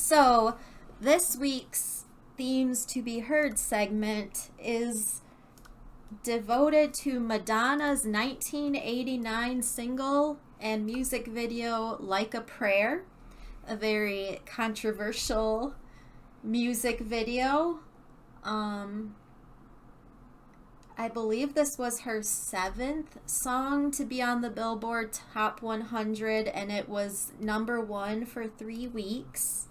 So, this week's Themes to Be Heard segment is devoted to Madonna's 1989 single and music video, Like a Prayer, a very controversial music video. I believe this was her 7th song to be on the Billboard Top 100, and it was number 1 for 3 weeks.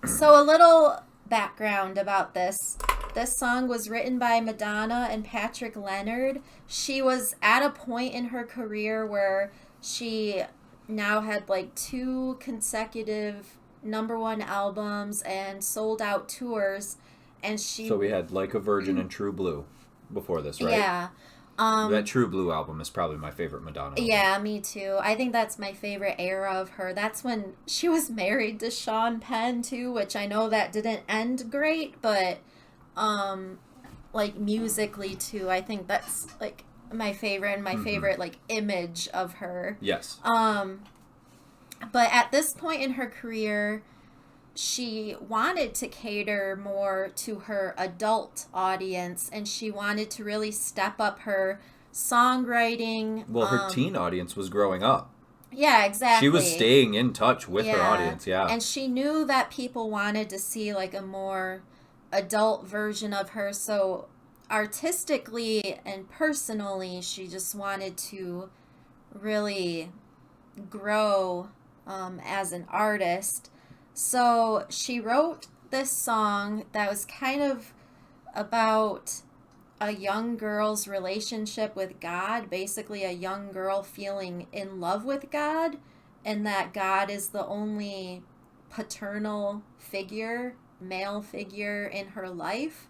So a little background about this. This song was written by Madonna and Patrick Leonard. She was at a point in her career where she now had like 2 consecutive number 1 albums and sold out tours. And So we had Like a Virgin and True Blue before this, right? Yeah. That True Blue album is probably my favorite Madonna album. Yeah, me too. I think that's my favorite era of her. That's when she was married to Sean Penn too, which I know that didn't end great, but like musically too, I think that's like my favorite and my favorite like image of her. Yes. But at this point in her career, she wanted to cater more to her adult audience, and she wanted to really step up her songwriting. Well, her teen audience was growing up. Yeah, exactly. She was staying in touch with her audience, yeah. And she knew that people wanted to see like a more adult version of her, so artistically and personally, she just wanted to really grow as an artist. So she wrote this song that was kind of about a young girl's relationship with God, basically a young girl feeling in love with God, and that God is the only paternal figure, male figure in her life.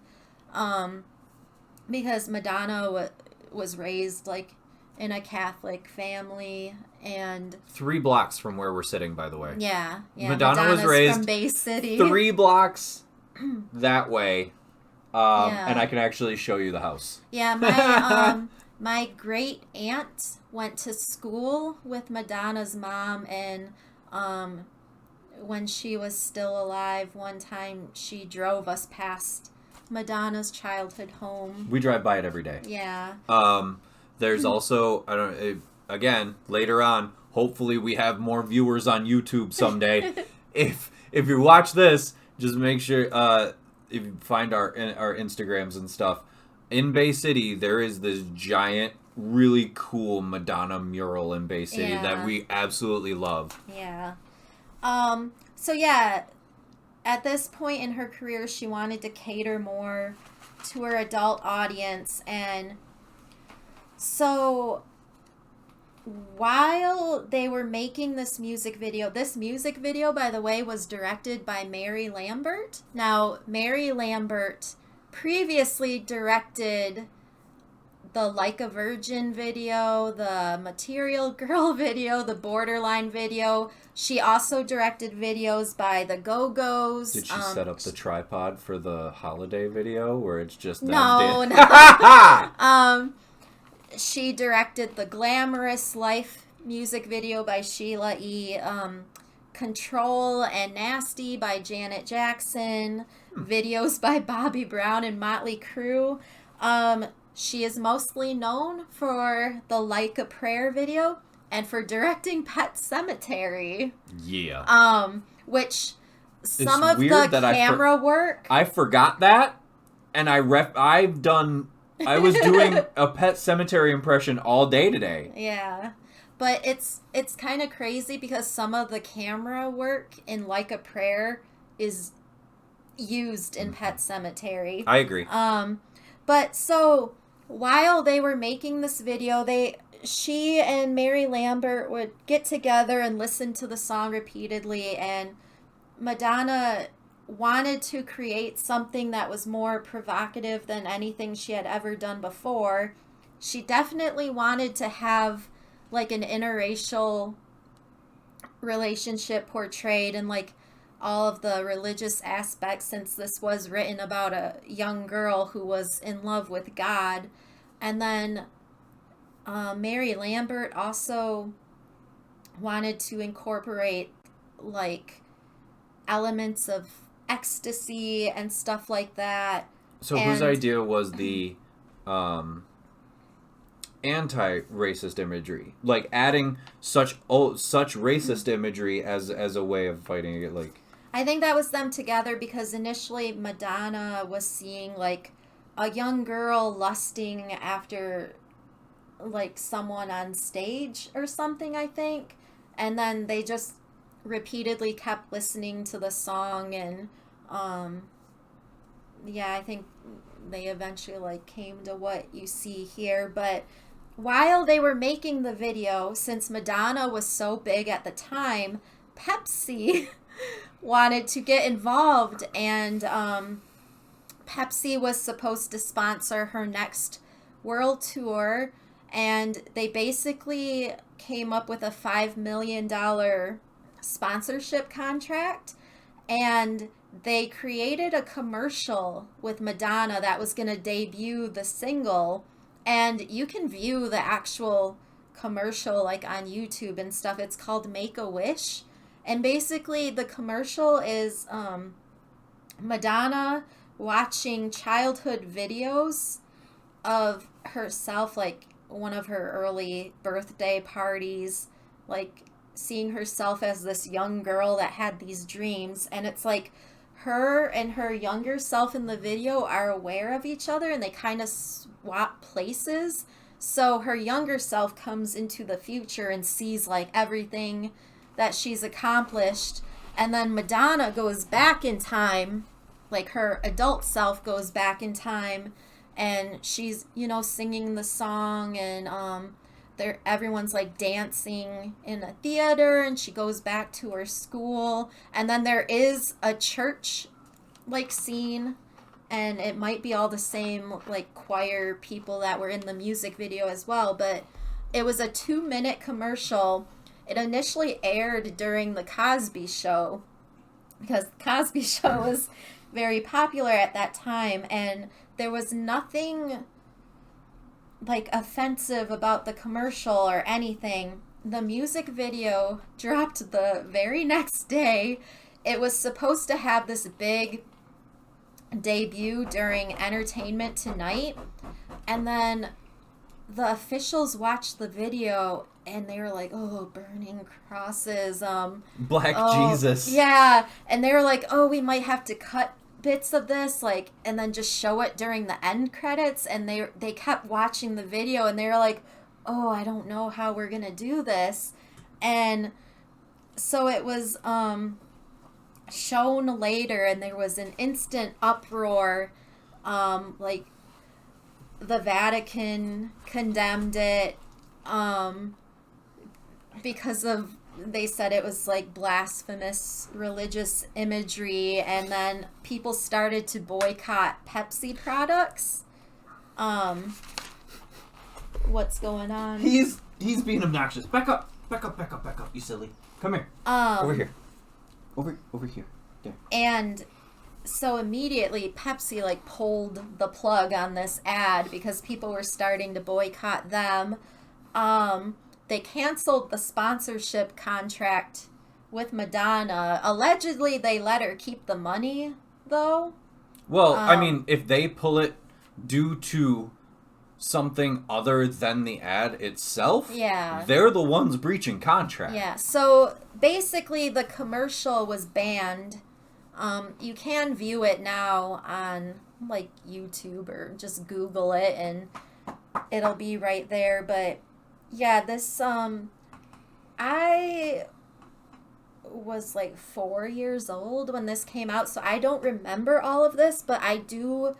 Because Madonna was raised like in a Catholic family, and 3 blocks from where we're sitting, by the way. Yeah. Madonna was raised from Bay City. 3 blocks that way, and I can actually show you the house. Yeah, my my great aunt went to school with Madonna's mom, and when she was still alive, one time she drove us past Madonna's childhood home. We drive by it every day. Yeah. There's also, again, later on, hopefully we have more viewers on YouTube someday. If you watch this, just make sure, if you find our Instagrams and stuff, in Bay City, there is this giant, really cool Madonna mural in Bay City that we absolutely love. Yeah. So yeah, at this point in her career, she wanted to cater more to her adult audience, and so while they were making this music video, by the way, was directed by Mary Lambert. Now, Mary Lambert previously directed the Like a Virgin video, the Material Girl video, the Borderline video. She also directed videos by the Go-Go's. Did she set up the tripod for the holiday video where it's just them No. She directed the Glamorous Life music video by Sheila E. Control and Nasty by Janet Jackson. Videos by Bobby Brown and Motley Crue. She is mostly known for the Like a Prayer video and for directing Pet Sematary. Yeah. Which some of the camera work. I forgot that, and I was doing a Pet Sematary impression all day today. Yeah. But it's kind of crazy because some of the camera work in Like a Prayer is used in Pet Sematary. I agree. But so while they were making this video, she and Mary Lambert would get together and listen to the song repeatedly, and Madonna wanted to create something that was more provocative than anything she had ever done before. She definitely wanted to have like an interracial relationship portrayed, and like all of the religious aspects, since this was written about a young girl who was in love with God. And then Mary Lambert also wanted to incorporate like elements of ecstasy and stuff like that. So whose idea was the anti-racist imagery, like adding such racist imagery as a way of fighting it? Like, I think that was them together, because initially Madonna was seeing like a young girl lusting after like someone on stage or something, I think, and then they just repeatedly kept listening to the song, and yeah, I think they eventually like came to what you see here. But while they were making the video, since Madonna was so big at the time, Pepsi wanted to get involved, and Pepsi was supposed to sponsor her next world tour, and they basically came up with a $5 million sponsorship contract, and they created a commercial with Madonna that was going to debut the single, and you can view the actual commercial like on YouTube and stuff. It's called Make a Wish, and basically the commercial is Madonna watching childhood videos of herself, like one of her early birthday parties, like seeing herself as this young girl that had these dreams, and it's like her and her younger self in the video are aware of each other, and they kind of swap places. So her younger self comes into the future and sees like everything that she's accomplished, and then Madonna goes back in time, like her adult self goes back in time, and she's, you know, singing the song, and everyone's like dancing in a theater, and she goes back to her school, and then there is a church like scene, and it might be all the same like choir people that were in the music video as well, but it was a 2-minute commercial. It initially aired during the Cosby Show, because the Cosby Show was very popular at that time, and there was nothing like offensive about the commercial or anything. The music video dropped the very next day. It was supposed to have this big debut during Entertainment Tonight, and then the officials watched the video and they were like, oh, burning crosses, Black Jesus. Yeah, and they were like, oh, we might have to cut bits of this, like, and then just show it during the end credits, and they kept watching the video, and they were like, oh, I don't know how we're gonna do this. And so it was shown later, and there was an instant uproar, like the Vatican condemned it, because of, they said it was like blasphemous religious imagery, and then people started to boycott Pepsi products. What's going on? He's being obnoxious. Back up, you silly. Come here. Over here. Over here. There. And so immediately Pepsi like pulled the plug on this ad because people were starting to boycott them. They canceled the sponsorship contract with Madonna. Allegedly, they let her keep the money, though. Well, I mean, if they pull it due to something other than the ad itself, yeah, they're the ones breaching contract. Yeah, so basically the commercial was banned. You can view it now on, like, YouTube, or just Google it, and it'll be right there, but... yeah, this, I was like 4 years old when this came out, so I don't remember all of this, but I do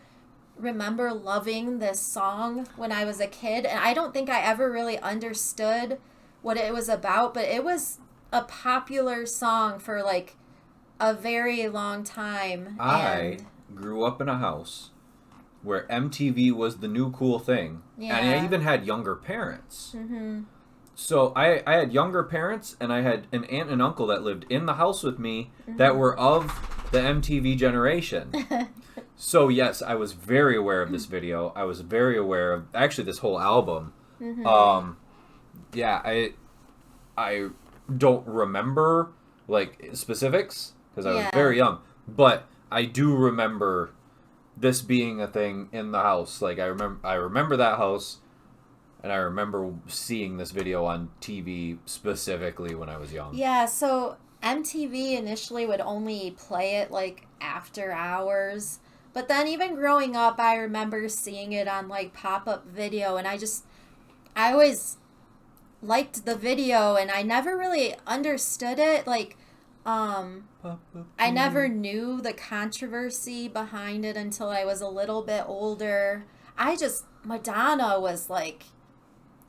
remember loving this song when I was a kid, and I don't think I ever really understood what it was about, but it was a popular song for like a very long time. I grew up in a house where MTV was the new cool thing. Yeah. And I even had younger parents. Mm-hmm. So I had younger parents, and I had an aunt and uncle that lived in the house with me that were of the MTV generation. So yes, I was very aware of this video. I was very aware of, actually, this whole album. Mm-hmm. Yeah, I don't remember like specifics because I was Yeah. very young, but I do remember this being a thing in the house. Like I remember that house, and I remember seeing this video on TV specifically when I was young. Yeah, so MTV initially would only play it like after hours. But then even growing up, I remember seeing it on like pop-up video, and I always liked the video, and I never really understood it. Like, I never knew the controversy behind it until I was a little bit older. Madonna was like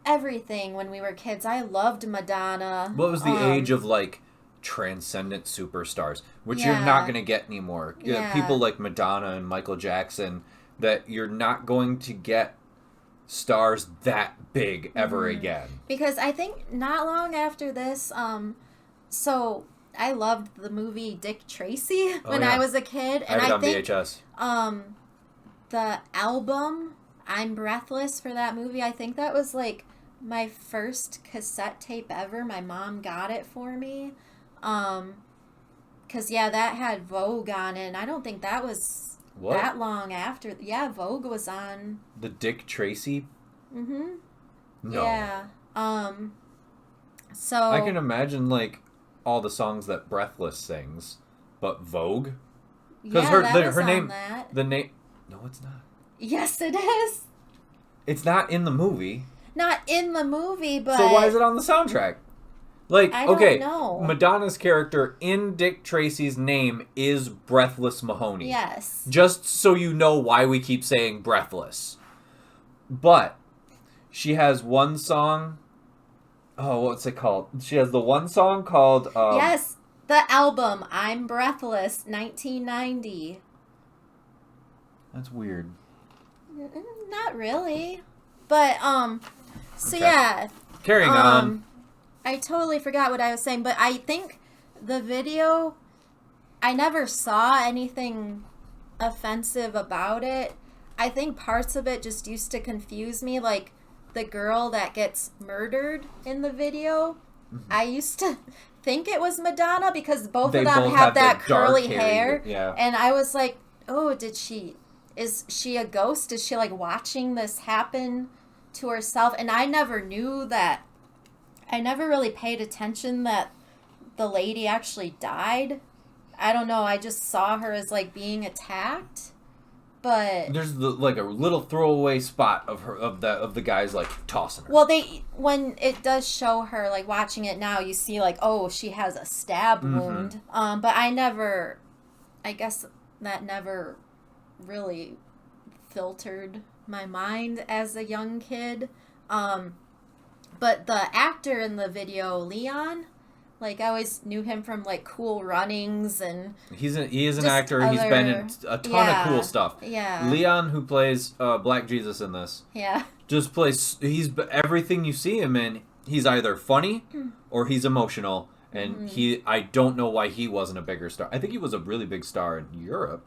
everything when we were kids. I loved Madonna. What was the age of like transcendent superstars, which you're Yeah. not going to get anymore? Yeah. People like Madonna and Michael Jackson, that you're not going to get stars that big ever again. Because I think not long after this, so I loved the movie Dick Tracy when yeah. I was a kid, I and have it I on think VHS. the album I'm Breathless for that movie, I think that was like my first cassette tape ever. My mom got it for me. Cause yeah, that had Vogue on it, and I don't think that was What? that long after. Yeah, Vogue was on. The Dick Tracy? Mm-hmm. No. Yeah. So I can imagine like all the songs that Breathless sings, but Vogue? Because yeah, that was her on name, that. the name. No, it's not. Yes, it is. It's not in the movie. Not in the movie, but So why is it on the soundtrack? Like, I don't okay, know. Madonna's character in Dick Tracy's name is Breathless Mahoney. Yes. Just so you know why we keep saying Breathless. But she has one song. Oh, what's it called? She has the one song called. Yes, the album I'm Breathless, 1990. That's weird. Not really, but so Okay. yeah. Carrying on. I totally forgot what I was saying, but I think the video, I never saw anything offensive about it. I think parts of it just used to confuse me, like the girl that gets murdered in the video. I used to think it was Madonna because both They of them both have that the dark curly hair. Yeah. And I was like, oh, is she a ghost? Is she like watching this happen to herself? And I never knew that. I never really paid attention that the lady actually died. I don't know. I just saw her as like being attacked. But There's like a little throwaway spot of the guys like tossing her. well, when it does show her like watching it now, you see like, oh, she has a stab wound. But I guess that never really filtered my mind as a young kid. But the actor in the video, Leon, like I always knew him from like Cool Runnings and He is an just actor. He's been in a ton of cool stuff. Yeah. Leon, who plays Black Jesus in this, Yeah. just plays. Everything you see him in. He's either funny or he's emotional, and I don't know why he wasn't a bigger star. I think he was a really big star in Europe.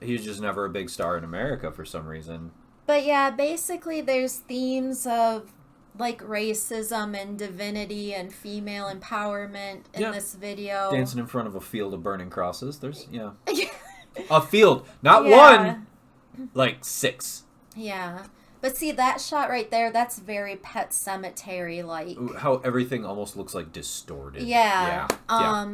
He was just never a big star in America for some reason. But yeah, basically there's themes of like racism and divinity and female empowerment in this video. Dancing in front of a field of burning crosses. There's a field, not Yeah. one, like 6. Yeah. But see that shot right there, that's very Pet Cemetery like. How everything almost looks like distorted. Yeah. Yeah.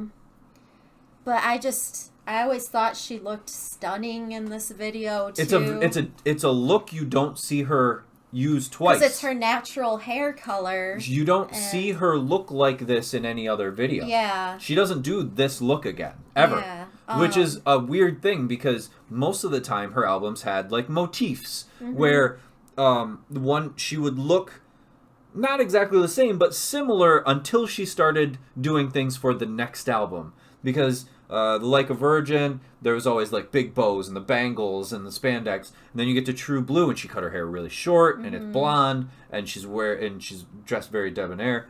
But I always thought she looked stunning in this video too. It's a look you don't see her use twice. Because it's her natural hair color. You don't see her look like this in any other video. Yeah. She doesn't do this look again, ever. Yeah. Which is a weird thing because most of the time her albums had like motifs where she would look not exactly the same but similar until she started doing things for the next album. Because Like a Virgin, there was always like big bows and the bangles and the spandex, and then you get to True Blue and she cut her hair really short and it's blonde and she's dressed very debonair.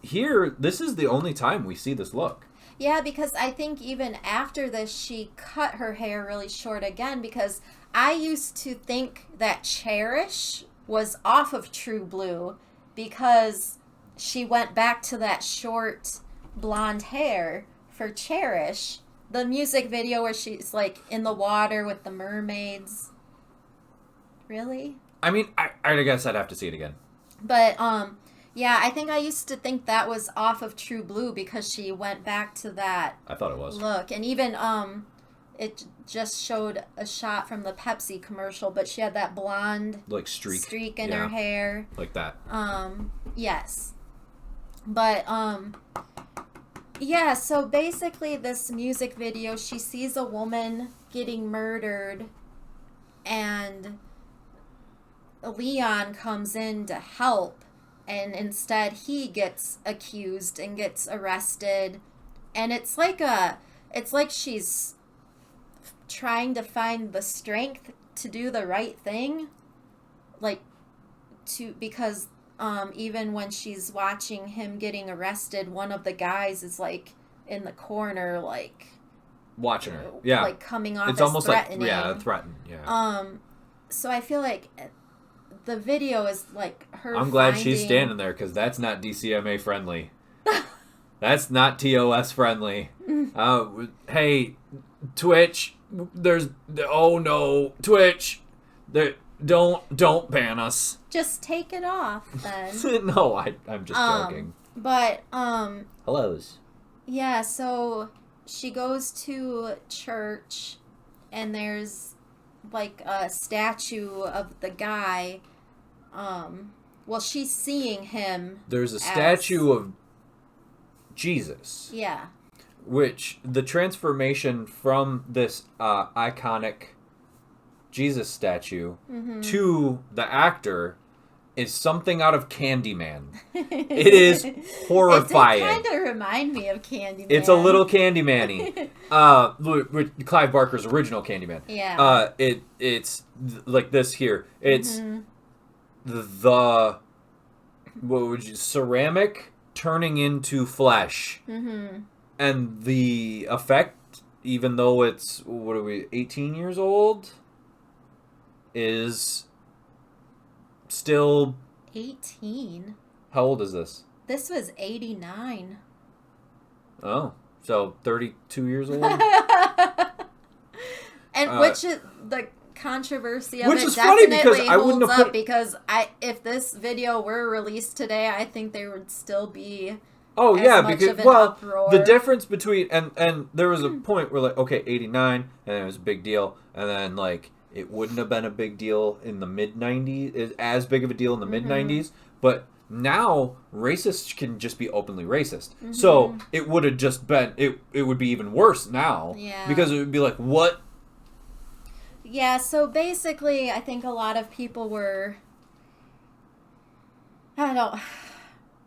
Here, this is the only time we see this look. Yeah, because I think even after this, she cut her hair really short again because I used to think that Cherish was off of True Blue because she went back to that short blonde hair for Cherish, the music video where she's like in the water with the mermaids. Really? I mean, I guess I'd have to see it again. But yeah, I think I used to think that was off of True Blue because she went back to that I thought it was. look. And even it just showed a shot from the Pepsi commercial, but she had that blonde Like streak in her hair. Like that. Yes. But yeah, so basically this music video, she sees a woman getting murdered and Leon comes in to help, and instead he gets accused and gets arrested, and it's like she's trying to find the strength to do the right thing, because even when she's watching him getting arrested, one of the guys is like in the corner, like watching her, yeah, like coming off it's as almost threatening. like threatened, yeah. So I feel like the video is like her. I'm glad she's standing there because that's not DCMA friendly. That's not TOS friendly. Hey, Twitch, oh no, Twitch, don't ban us. Just take it off then. No, I'm just joking. But hellos. Yeah, so she goes to church and there's like a statue of the guy. Well, she's seeing him. There's a statue of Jesus. Yeah. Which the transformation from this iconic Jesus statue to the actor is something out of Candyman. It is horrifying. It kind of remind me of Candyman. It's a little Candyman-y. With Clive Barker's original Candyman. Yeah. It's like this here. It's the ceramic turning into flesh. And the effect, even though it's 18 years old, is still 18. How old is this? This was 89. Oh, so 32 years old. And which is the controversy of which it is funny because definitely I wouldn't holds have up because if this video were released today, I think there would still be Oh yeah, much because of an uproar. the difference between and there was a point where like 89 and it was a big deal, and then like it wouldn't have been a big deal in the mid 90s, as big of a deal in the mid 90s, but now racists can just be openly racist. So it would have just been it would be even worse now. Yeah. Because it would be like, what? Yeah, so basically I think a lot of people were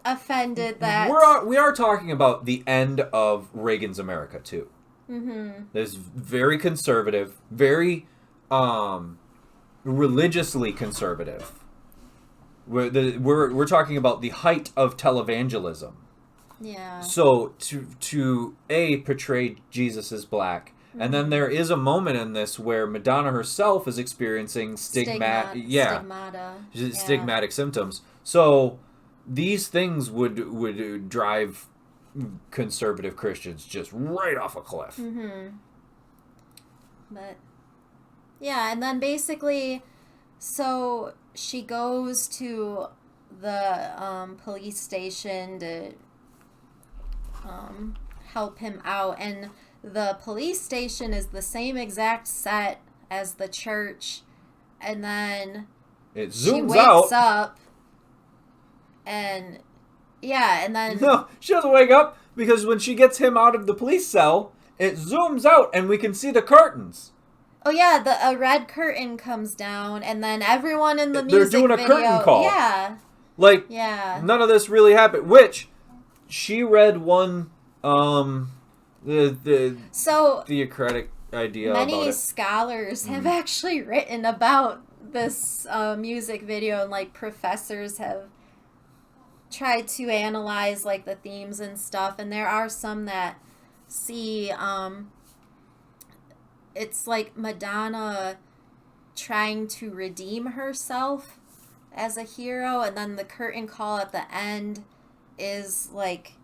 offended that we are talking about the end of Reagan's America too. There's very conservative, very religiously conservative. We're talking about the height of televangelism. Yeah. So to portray Jesus as black, and then there is a moment in this where Madonna herself is experiencing stigmatic symptoms. So these things would drive conservative Christians just right off a cliff. But yeah, and then basically, so she goes to the police station to help him out, and the police station is the same exact set as the church, and then it she zooms wakes out. up, and yeah, and then No, she doesn't wake up because when she gets him out of the police cell, it zooms out and we can see the curtains. oh yeah, a red curtain comes down, and then everyone in the music They're doing a video, curtain call. Yeah. Like, Yeah. none of this really happened. Which she read one the So theocratic idea about many it. scholars have actually written about this music video, and like professors have tried to analyze like the themes and stuff, and there are some that see it's like Madonna trying to redeem herself as a hero, and then the curtain call at the end is like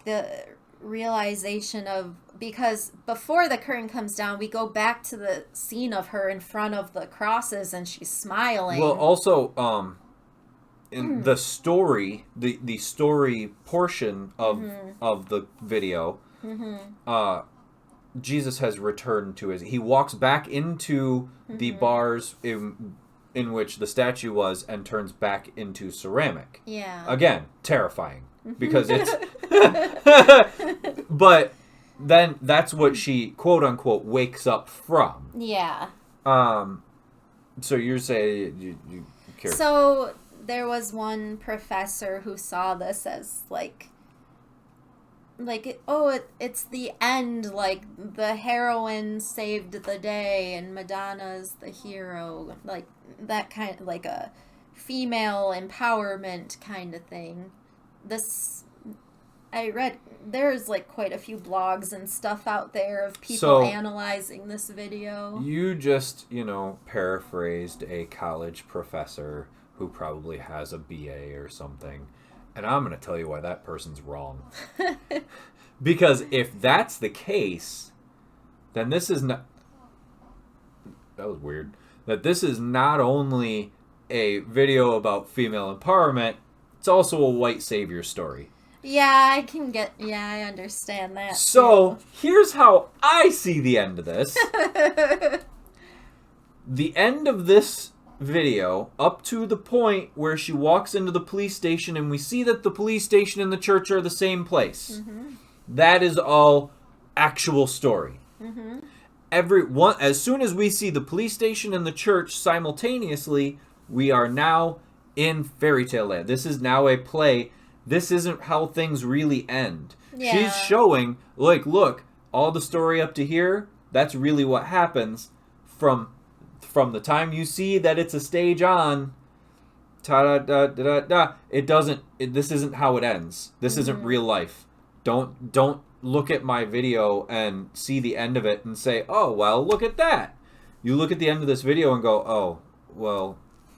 the realization of, because before the curtain comes down, we go back to the scene of her in front of the crosses and she's smiling. Well, also, in the story, the story portion of the video, Jesus has returned to his. He walks back into the bars in which the statue was and turns back into ceramic. Yeah. Again, terrifying because it's. But then that's what she quote unquote wakes up from. Yeah. So you're saying you care. So there was one professor who saw this as it's the end, like the heroine saved the day and Madonna's the hero, like that kind of, like a female empowerment kind of thing. This, I read, there's like quite a few blogs and stuff out there of people analyzing this video. You just, paraphrased a college professor who probably has a BA or something. And I'm going to tell you why that person's wrong. Because if that's the case, then this is not... That was weird. That this is not only a video about female empowerment, it's also a white savior story. Yeah, I understand that. So, here's how I see the end of this. The end of this video, up to the point where she walks into the police station and we see that the police station and the church are the same place. That is all actual story. As soon as we see the police station and the church simultaneously, we are now in fairy tale land. This is now a play. This isn't how things really end. Yeah. She's showing, look, all the story up to here, that's really what happens from the time you see that it's a stage on, this isn't how it ends. This isn't real life. Don't look at my video and see the end of it and say, oh, well, look at that. You look at the end of this video and go, oh, well,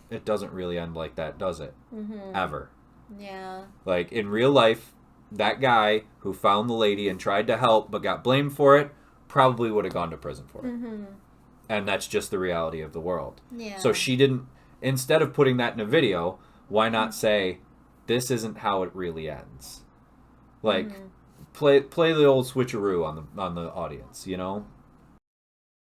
it doesn't really end like that, does it? Ever. Yeah. Like, in real life, that guy who found the lady and tried to help but got blamed for it probably would have gone to prison for it. And that's just the reality of the world. Yeah. So she didn't, instead of putting that in a video, why not say, this isn't how it really ends? Like, play the old switcheroo on the audience,